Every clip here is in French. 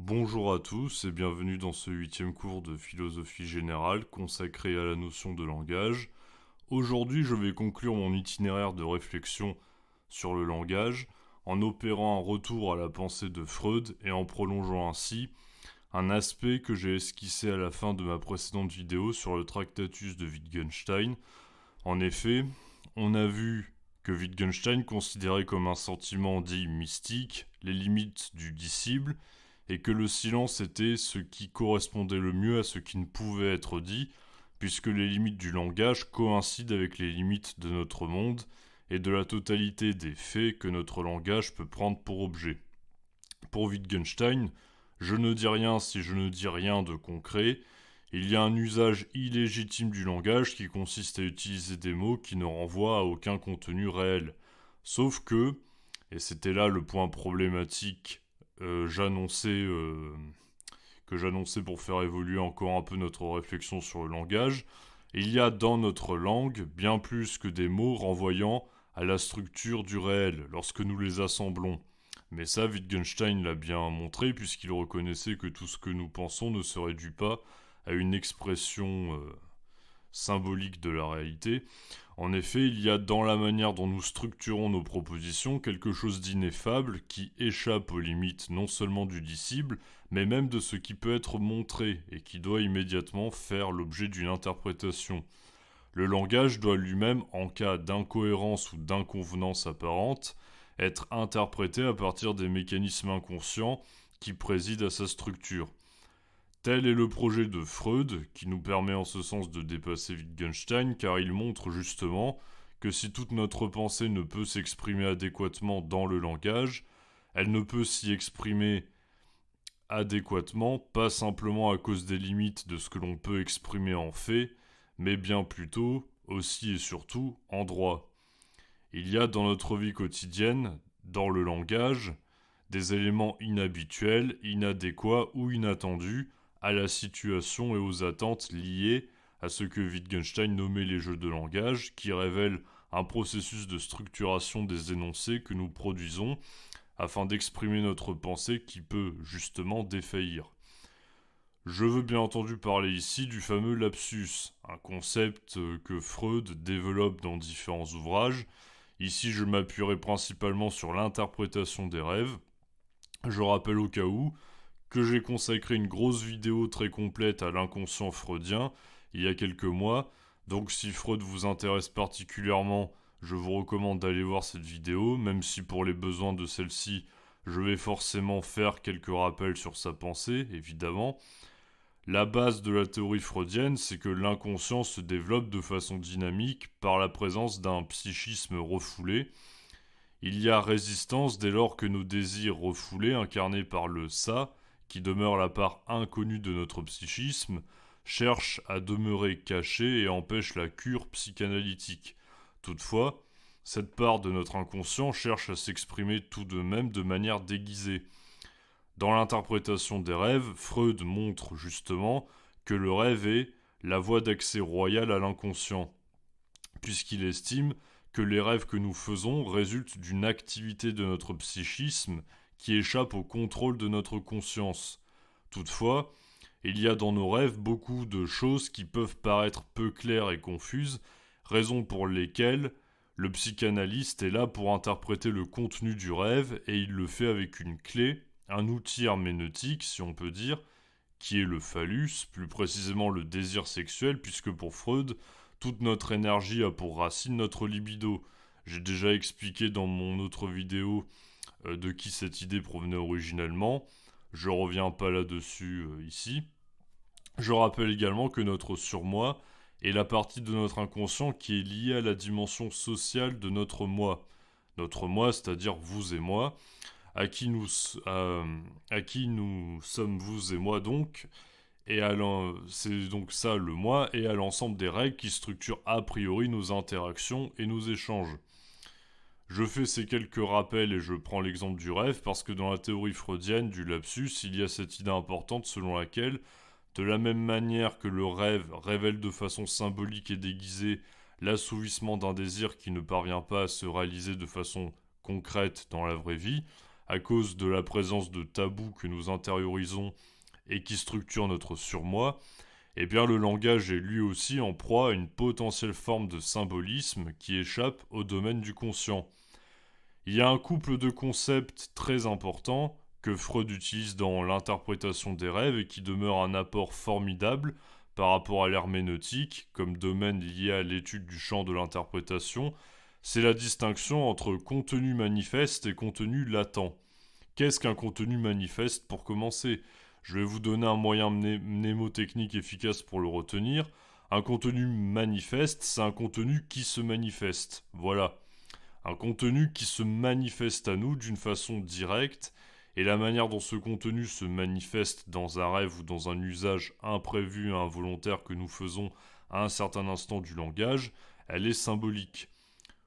Bonjour à tous et bienvenue dans ce 8e cours de philosophie générale consacré à la notion de langage. Aujourd'hui, je vais conclure mon itinéraire de réflexion sur le langage en opérant un retour à la pensée de Freud et en prolongeant ainsi un aspect que j'ai esquissé à la fin de ma précédente vidéo sur le Tractatus de Wittgenstein. En effet, on a vu que Wittgenstein considérait comme un sentiment dit mystique les limites du dissible et que le silence était ce qui correspondait le mieux à ce qui ne pouvait être dit, puisque les limites du langage coïncident avec les limites de notre monde et de la totalité des faits que notre langage peut prendre pour objet. Pour Wittgenstein, je ne dis rien si je ne dis rien de concret. Il y a un usage illégitime du langage qui consiste à utiliser des mots qui ne renvoient à aucun contenu réel. Sauf que, et c'était là le point problématique j'annonçais que j'annonçais pour faire évoluer encore un peu notre réflexion sur le langage, il y a dans notre langue bien plus que des mots renvoyant à la structure du réel lorsque nous les assemblons. Mais ça, Wittgenstein l'a bien montré puisqu'il reconnaissait que tout ce que nous pensons ne se réduit pas à une expression symbolique de la réalité. En effet, il y a dans la manière dont nous structurons nos propositions quelque chose d'ineffable qui échappe aux limites non seulement du dissible, mais même de ce qui peut être montré et qui doit immédiatement faire l'objet d'une interprétation. Le langage doit lui-même, en cas d'incohérence ou d'inconvenance apparente, être interprété à partir des mécanismes inconscients qui président à sa structure. Tel est le projet de Freud, qui nous permet en ce sens de dépasser Wittgenstein, car il montre justement que si toute notre pensée ne peut s'exprimer adéquatement dans le langage, elle ne peut s'y exprimer adéquatement, pas simplement à cause des limites de ce que l'on peut exprimer en fait, mais bien plutôt, aussi et surtout, en droit. Il y a dans notre vie quotidienne, dans le langage, des éléments inhabituels, inadéquats ou inattendus à la situation et aux attentes liées à ce que Wittgenstein nommait les jeux de langage, qui révèlent un processus de structuration des énoncés que nous produisons afin d'exprimer notre pensée qui peut justement défaillir. Je veux bien entendu parler ici du fameux lapsus, un concept que Freud développe dans différents ouvrages. Ici, je m'appuierai principalement sur l'interprétation des rêves. Je rappelle au cas où que j'ai consacré une grosse vidéo très complète à l'inconscient freudien il y a quelques mois, donc si Freud vous intéresse particulièrement, je vous recommande d'aller voir cette vidéo, même si pour les besoins de celle-ci, je vais forcément faire quelques rappels sur sa pensée, évidemment. La base de la théorie freudienne, c'est que l'inconscient se développe de façon dynamique par la présence d'un psychisme refoulé. Il y a résistance dès lors que nos désirs refoulés, incarnés par le ça, qui demeure la part inconnue de notre psychisme, cherchent à demeurer cachés et empêchent la cure psychanalytique. Toutefois, cette part de notre inconscient cherche à s'exprimer tout de même de manière déguisée. Dans l'interprétation des rêves, Freud montre justement que le rêve est la voie d'accès royale à l'inconscient, puisqu'il estime que les rêves que nous faisons résultent d'une activité de notre psychisme qui échappe au contrôle de notre conscience. Toutefois, il y a dans nos rêves beaucoup de choses qui peuvent paraître peu claires et confuses, raisons pour lesquelles le psychanalyste est là pour interpréter le contenu du rêve et il le fait avec une clé, un outil herméneutique si on peut dire, qui est le phallus, plus précisément le désir sexuel, puisque pour Freud, toute notre énergie a pour racine notre libido. J'ai déjà expliqué dans mon autre vidéo de qui cette idée provenait originellement. Je reviens pas là-dessus ici. Je rappelle également que notre surmoi est la partie de notre inconscient qui est liée à la dimension sociale de notre moi. Notre moi, c'est-à-dire vous et moi, à qui nous sommes vous et moi donc, c'est donc ça le moi, et à l'ensemble des règles qui structurent a priori nos interactions et nos échanges. Je fais ces quelques rappels et je prends l'exemple du rêve parce que dans la théorie freudienne du lapsus, il y a cette idée importante selon laquelle, de la même manière que le rêve révèle de façon symbolique et déguisée l'assouvissement d'un désir qui ne parvient pas à se réaliser de façon concrète dans la vraie vie, à cause de la présence de tabous que nous intériorisons et qui structurent notre surmoi, eh bien le langage est lui aussi en proie à une potentielle forme de symbolisme qui échappe au domaine du conscient. Il y a un couple de concepts très importants que Freud utilise dans l'interprétation des rêves et qui demeure un apport formidable par rapport à l'herméneutique comme domaine lié à l'étude du champ de l'interprétation, c'est la distinction entre contenu manifeste et contenu latent. Qu'est-ce qu'un contenu manifeste pour commencer? Je vais vous donner un moyen mnémotechnique efficace pour le retenir. Un contenu manifeste, c'est un contenu qui se manifeste. Voilà. Un contenu qui se manifeste à nous d'une façon directe, et la manière dont ce contenu se manifeste dans un rêve ou dans un usage imprévu et involontaire que nous faisons à un certain instant du langage, elle est symbolique.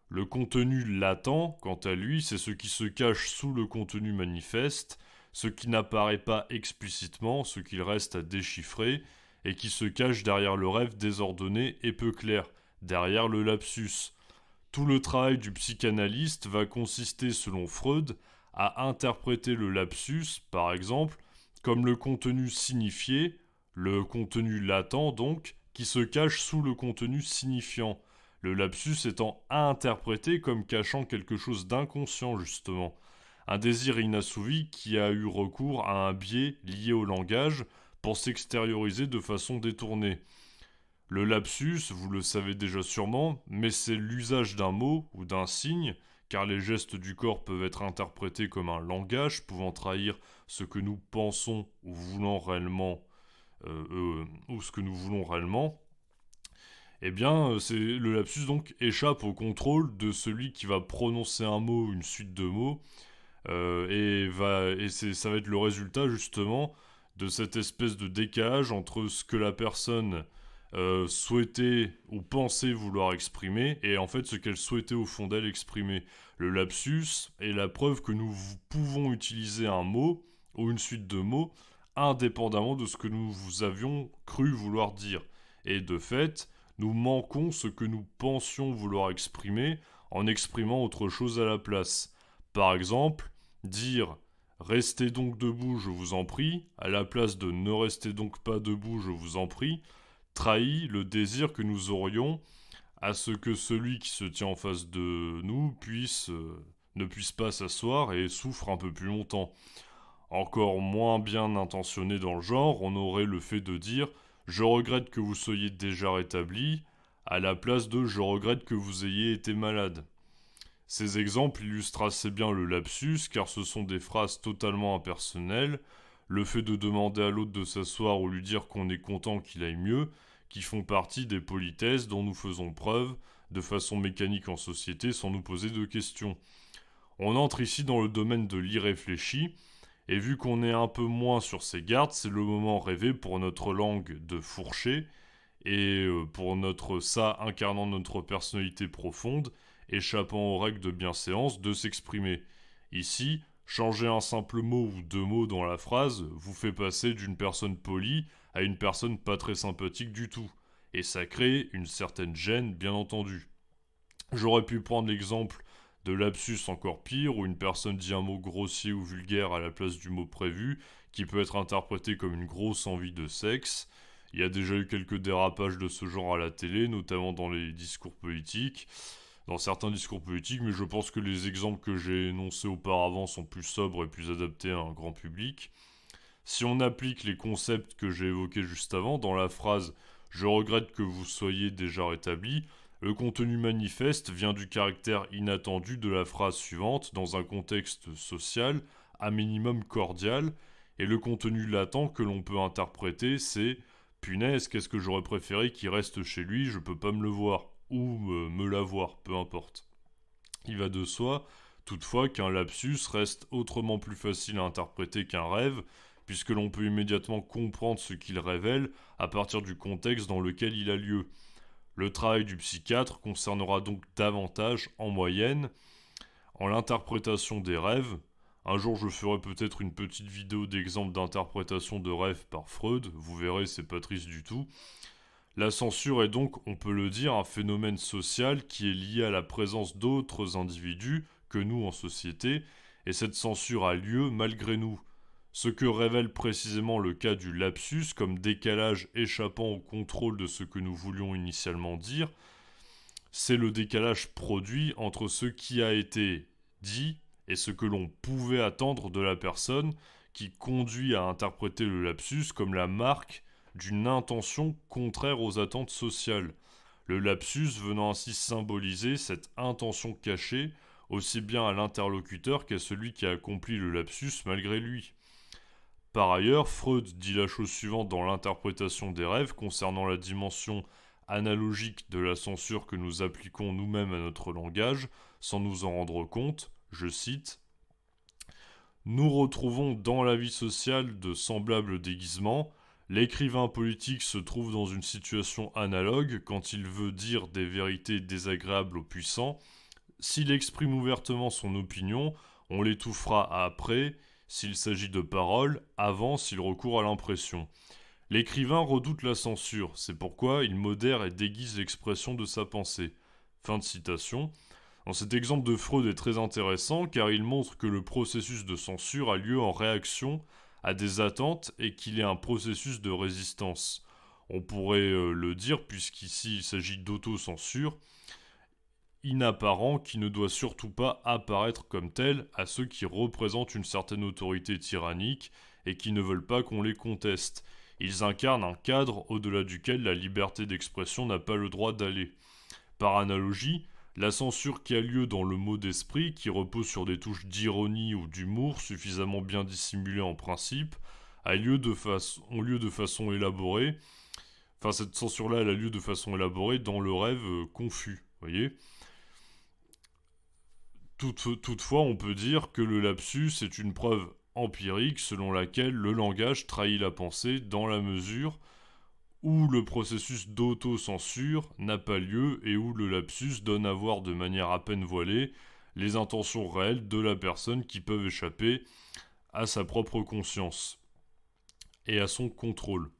Le contenu latent, quant à lui, c'est ce qui se cache sous le contenu manifeste, ce qui n'apparaît pas explicitement, ce qu'il reste à déchiffrer, et qui se cache derrière le rêve désordonné et peu clair, derrière le lapsus. Tout le travail du psychanalyste va consister, selon Freud, à interpréter le lapsus, par exemple, comme le contenu signifié, le contenu latent donc, qui se cache sous le contenu signifiant. Le lapsus étant interprété comme cachant quelque chose d'inconscient, justement. Un désir inassouvi qui a eu recours à un biais lié au langage pour s'extérioriser de façon détournée. Le lapsus, vous le savez déjà sûrement, mais c'est l'usage d'un mot ou d'un signe, car les gestes du corps peuvent être interprétés comme un langage pouvant trahir ce que nous pensons ou voulons réellement, ou ce que nous voulons réellement. Eh bien, le lapsus donc échappe au contrôle de celui qui va prononcer un mot ou une suite de mots, ça va être le résultat justement de cette espèce de décalage entre ce que la personne souhaitait ou pensait vouloir exprimer et en fait ce qu'elle souhaitait au fond d'elle exprimer. Le lapsus est la preuve que nous pouvons utiliser un mot ou une suite de mots indépendamment de ce que nous avions cru vouloir dire. Et de fait, nous manquons ce que nous pensions vouloir exprimer en exprimant autre chose à la place. Par exemple, dire restez donc debout, je vous en prie, à la place de ne restez donc pas debout, je vous en prie, trahit le désir que nous aurions à ce que celui qui se tient en face de nous ne puisse pas s'asseoir et souffre un peu plus longtemps. Encore moins bien intentionné dans le genre, on aurait le fait de dire je regrette que vous soyez déjà rétabli à la place de je regrette que vous ayez été malade. Ces exemples illustrent assez bien le lapsus car ce sont des phrases totalement impersonnelles, le fait de demander à l'autre de s'asseoir ou lui dire qu'on est content qu'il aille mieux, qui font partie des politesses dont nous faisons preuve de façon mécanique en société sans nous poser de questions. On entre ici dans le domaine de l'irréfléchi, et vu qu'on est un peu moins sur ses gardes, c'est le moment rêvé pour notre langue de fourcher, et pour notre ça incarnant notre personnalité profonde, échappant aux règles de bienséance, de s'exprimer. Ici, changer un simple mot ou deux mots dans la phrase vous fait passer d'une personne polie à une personne pas très sympathique du tout. Et ça crée une certaine gêne, bien entendu. J'aurais pu prendre l'exemple de lapsus encore pire, où une personne dit un mot grossier ou vulgaire à la place du mot prévu, qui peut être interprété comme une grosse envie de sexe. Il y a déjà eu quelques dérapages de ce genre à la télé, notamment dans les discours politiques, dans certains discours politiques, mais je pense que les exemples que j'ai énoncés auparavant sont plus sobres et plus adaptés à un grand public. Si on applique les concepts que j'ai évoqués juste avant dans la phrase je regrette que vous soyez déjà rétabli, le contenu manifeste vient du caractère inattendu de la phrase suivante dans un contexte social, à minimum cordial, et le contenu latent que l'on peut interpréter, c'est punaise, qu'est-ce que j'aurais préféré qu'il reste chez lui, je peux pas me le voir, ou me la voir, peu importe. Il va de soi, toutefois, qu'un lapsus reste autrement plus facile à interpréter qu'un rêve, puisque l'on peut immédiatement comprendre ce qu'il révèle à partir du contexte dans lequel il a lieu. Le travail du psychiatre concernera donc davantage, en moyenne, en l'interprétation des rêves. Un jour, je ferai peut-être une petite vidéo d'exemple d'interprétation de rêves par Freud. Vous verrez, c'est pas triste du tout. La censure est donc, on peut le dire, un phénomène social qui est lié à la présence d'autres individus que nous en société et cette censure a lieu malgré nous. Ce que révèle précisément le cas du lapsus comme décalage échappant au contrôle de ce que nous voulions initialement dire, c'est le décalage produit entre ce qui a été dit et ce que l'on pouvait attendre de la personne qui conduit à interpréter le lapsus comme la marque d'une intention contraire aux attentes sociales. Le lapsus venant ainsi symboliser cette intention cachée aussi bien à l'interlocuteur qu'à celui qui a accompli le lapsus malgré lui. Par ailleurs, Freud dit la chose suivante dans l'interprétation des rêves concernant la dimension analogique de la censure que nous appliquons nous-mêmes à notre langage sans nous en rendre compte, je cite: nous retrouvons dans la vie sociale de semblables déguisements. L'écrivain politique se trouve dans une situation analogue quand il veut dire des vérités désagréables aux puissants. S'il exprime ouvertement son opinion, on l'étouffera après s'il s'agit de paroles, avant s'il recourt à l'impression. L'écrivain redoute la censure, c'est pourquoi il modère et déguise l'expression de sa pensée. Fin de citation. Cet exemple de Freud est très intéressant car il montre que le processus de censure a lieu en réaction à des attentes et qu'il est un processus de résistance. On pourrait le dire puisqu'ici il s'agit d'autocensure, inapparent qui ne doit surtout pas apparaître comme tel à ceux qui représentent une certaine autorité tyrannique et qui ne veulent pas qu'on les conteste. Ils incarnent un cadre au-delà duquel la liberté d'expression n'a pas le droit d'aller. Par analogie, la censure qui a lieu dans le mot d'esprit, qui repose sur des touches d'ironie ou d'humour suffisamment bien dissimulées en principe, a lieu de façon élaborée. Enfin, cette censure-là, elle a lieu de façon élaborée dans le rêve confus, voyez. Toutefois, on peut dire que le lapsus est une preuve empirique selon laquelle le langage trahit la pensée dans la mesure où le processus d'auto-censure n'a pas lieu et où le lapsus donne à voir de manière à peine voilée les intentions réelles de la personne qui peuvent échapper à sa propre conscience et à son contrôle.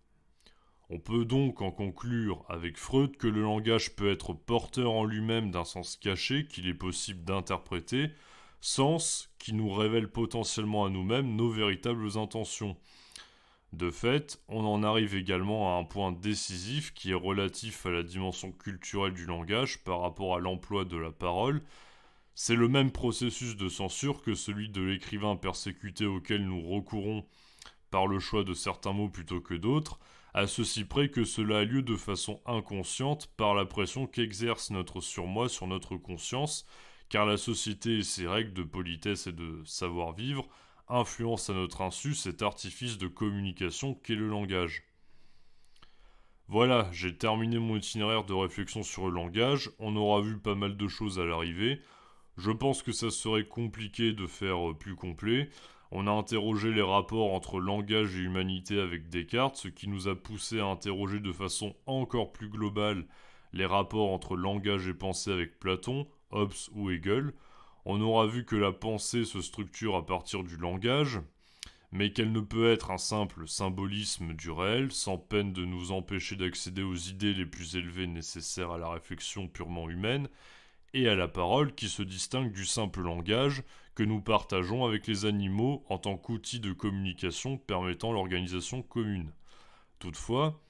On peut donc en conclure avec Freud que le langage peut être porteur en lui-même d'un sens caché qu'il est possible d'interpréter, sens qui nous révèle potentiellement à nous-mêmes nos véritables intentions. De fait, on en arrive également à un point décisif qui est relatif à la dimension culturelle du langage par rapport à l'emploi de la parole. C'est le même processus de censure que celui de l'écrivain persécuté auquel nous recourons par le choix de certains mots plutôt que d'autres, à ceci près que cela a lieu de façon inconsciente par la pression qu'exerce notre surmoi sur notre conscience, car la société et ses règles de politesse et de savoir-vivre influencent à notre insu cet artifice de communication qu'est le langage. Voilà, j'ai terminé mon itinéraire de réflexion sur le langage, on aura vu pas mal de choses à l'arrivée. Je pense que ça serait compliqué de faire plus complet. On a interrogé les rapports entre langage et humanité avec Descartes, ce qui nous a poussé à interroger de façon encore plus globale les rapports entre langage et pensée avec Platon, Hobbes ou Hegel. On aura vu que la pensée se structure à partir du langage, mais qu'elle ne peut être un simple symbolisme du réel, sans peine de nous empêcher d'accéder aux idées les plus élevées nécessaires à la réflexion purement humaine, et à la parole qui se distingue du simple langage que nous partageons avec les animaux en tant qu'outil de communication permettant l'organisation commune. Toutefois,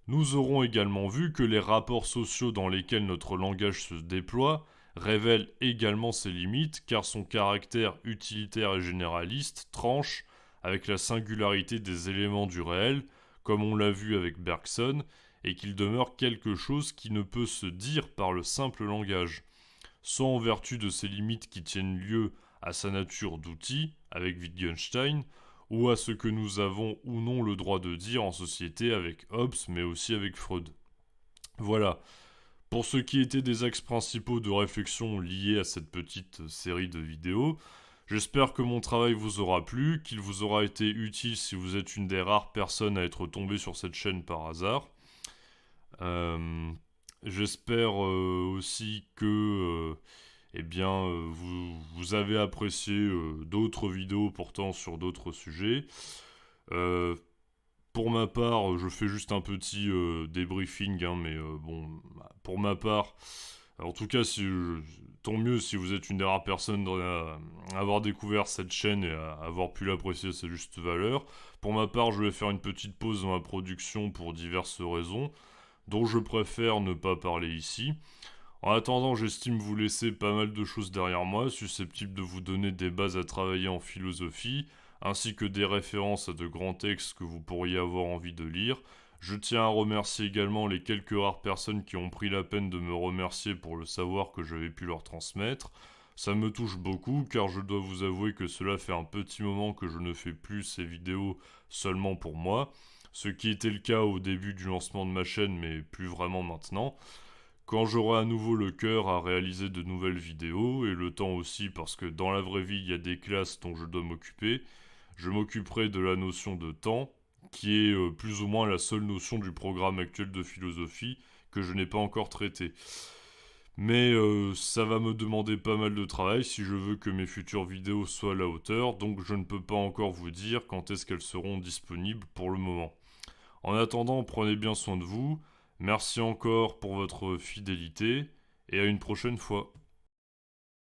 nous aurons également vu que les rapports sociaux dans lesquels notre langage se déploie révèlent également ses limites car son caractère utilitaire et généraliste tranche avec la singularité des éléments du réel, comme on l'a vu avec Bergson, et qu'il demeure quelque chose qui ne peut se dire par le simple langage, soit en vertu de ces limites qui tiennent lieu à sa nature d'outil, avec Wittgenstein, ou à ce que nous avons ou non le droit de dire en société avec Hobbes, mais aussi avec Freud. Voilà. Pour ce qui était des axes principaux de réflexion liés à cette petite série de vidéos, j'espère que mon travail vous aura plu, qu'il vous aura été utile si vous êtes une des rares personnes à être tombé sur cette chaîne par hasard. J'espère aussi que vous avez apprécié d'autres vidéos portant sur d'autres sujets. Pour ma part, je fais juste un petit débriefing, hein, mais bon, pour ma part, En tout cas, tant mieux si vous êtes une des rares personnes à avoir découvert cette chaîne et à avoir pu l'apprécier à sa juste valeur. Pour ma part, je vais faire une petite pause dans ma production pour diverses raisons, dont je préfère ne pas parler ici. En attendant, j'estime vous laisser pas mal de choses derrière moi, susceptibles de vous donner des bases à travailler en philosophie, ainsi que des références à de grands textes que vous pourriez avoir envie de lire. Je tiens à remercier également les quelques rares personnes qui ont pris la peine de me remercier pour le savoir que j'avais pu leur transmettre. Ça me touche beaucoup car je dois vous avouer que cela fait un petit moment que je ne fais plus ces vidéos seulement pour moi, ce qui était le cas au début du lancement de ma chaîne mais plus vraiment maintenant. Quand j'aurai à nouveau le cœur à réaliser de nouvelles vidéos, et le temps aussi parce que dans la vraie vie il y a des classes dont je dois m'occuper, je m'occuperai de la notion de temps, qui est plus ou moins la seule notion du programme actuel de philosophie que je n'ai pas encore traité. Mais ça va me demander pas mal de travail si je veux que mes futures vidéos soient à la hauteur, donc je ne peux pas encore vous dire quand est-ce qu'elles seront disponibles pour le moment. En attendant, prenez bien soin de vous. Merci encore pour votre fidélité et à une prochaine fois.